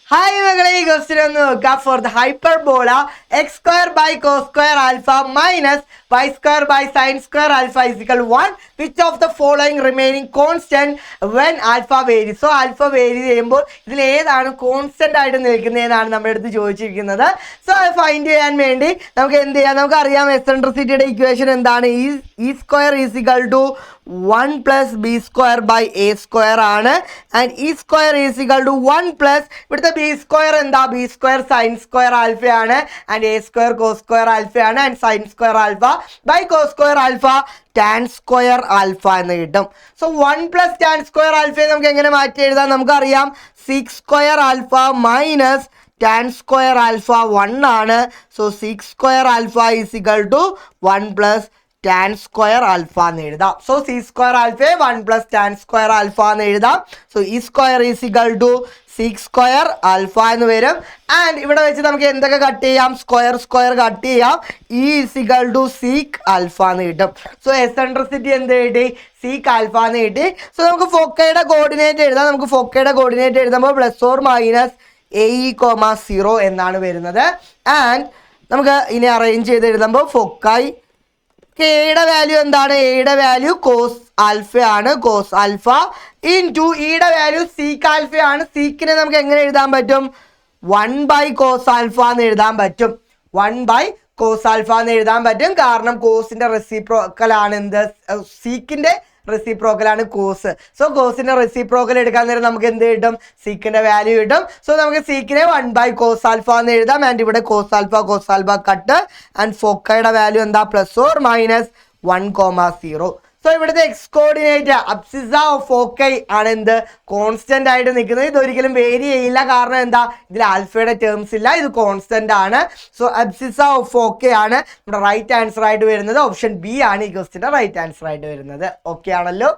Hi, question for the hyperbola x square by cos square alpha minus y square by sin square alpha is equal to 1. Which of the following remaining constant when alpha varies? So alpha vary ചെയ്യുമ്പോൾ ഇതിൽ ഏതാണ് constant ആയിട്ട് നിൽക്കുന്നതെന്നാണ് നമ്മുടെ അടുത്ത് ചോദിച്ചിരിക്കുന്നത്. So അത് find ചെയ്യാൻ വേണ്ടി നമുക്ക് എന്ത് ചെയ്യാം? നമുക്കറിയാം എക്സെൻട്രിസിറ്റിയുടെ ഇക്വേഷൻ എന്താണ്? E square is equal to 1 plus b square by a square ആണ്. And e square is equal to 1 plus ഇവിടുത്തെ ബി സ്ക്വയർ എന്താ? B square sine square alpha ആണ്. And a square cos square alpha ആണ്. And sine square alpha by cos square alpha tan square alpha എന്ന് കിട്ടും. So 1 plus tan square ആൽഫയെ നമുക്ക് എങ്ങനെ മാറ്റി എഴുതാം? നമുക്കറിയാം six square alpha minus tan square alpha 1 ആണ്. So sec square alpha is equal to 1 plus tan square alpha എന്ന് എഴുതാം. So sec square alpha 1 plus tan square alpha എന്ന് എഴുതാം. So e square is equal to sec square alpha എന്ന് വരും. And ഇവിടെ വെച്ച് നമുക്ക് എന്തൊക്കെ കട്ട് ചെയ്യാം? സ്ക്വയർ കട്ട് ചെയ്യാം. E is equal to sec alpha എന്ന് കിട്ടും. സോ എക്സെൻട്രിസിറ്റി എന്ത് കിട്ടി? സീക്ക് ആൽഫ എന്ന് കിട്ടി. സോ നമുക്ക് ഫോക്കയുടെ കോർഡിനേറ്റ് എഴുതാം. നമുക്ക് ഫോക്കയുടെ കോർഡിനേറ്റ് എഴുതുമ്പോൾ plus or minus A E comma 0 എന്നാണ് വരുന്നത്. ആൻഡ് നമുക്ക് ഇനി അറേഞ്ച് ചെയ്ത് എഴുതുമ്പോൾ ഫോക്കായി എയുടെ വാല്യൂ എന്താണ്? എയുടെ വാല്യൂ കോസ് ആൽഫ ആണ്. കോസ് ആൽഫ ഇൻ ടു ഇയുടെ വാല്യൂ സീക്ക് ആൽഫ ആണ്. സീക്കിനെ നമുക്ക് എങ്ങനെ എഴുതാൻ പറ്റും? 1 ബൈ കോസ് ആൽഫ എന്ന് എഴുതാൻ പറ്റും. 1 ബൈ കോസ് ആൽഫ എന്ന് എഴുതാൻ പറ്റും. കാരണം കോസിന്റെ റെസിപ്രോക്കൽ ആണ് എന്ത്? സീക്കിന്റെ റെസിപ്രോക്കൽ ആണ് കോസ്. സോ കോസിന്റെ റെസിപ്രോക്കൽ എടുക്കാൻ നേരം നമുക്ക് എന്ത് കിട്ടും? സീക്കിന്റെ വാല്യൂ കിട്ടും. സോ നമുക്ക് സീക്കിനെ 1 ബൈ കോസ് ആൽഫ എന്ന് എഴുതാം. ആൻഡ് ഇവിടെ കോസ് ആൽഫ കട്ട്. ആൻഡ് ഫോക്കയുടെ വാല്യൂ എന്താ? Plus or minus 1,0. സോ ഇവിടുത്തെ x coordinate abscissa of foci ആണ് എന്ത്? കോൺസ്റ്റന്റ് ആയിട്ട് നിൽക്കുന്നത്. ഇതൊരിക്കലും വേരി ചെയ്യില്ല. കാരണം എന്താ? ഇതിൽ ആൽഫയുടെ ടേംസ് ഇല്ല. ഇത് കോൺസ്റ്റന്റ് ആണ്. സോ അബ്സിസ ഓഫ് ഫോക്കൈ ആണ് നമ്മുടെ റൈറ്റ് ആൻസർ ആയിട്ട് വരുന്നത്. ഓപ്ഷൻ ബി ആണ് ഈ ക്വസ്റ്റിന്റെ റൈറ്റ് ആൻസർ ആയിട്ട് വരുന്നത്. ഓക്കെ ആണല്ലോ?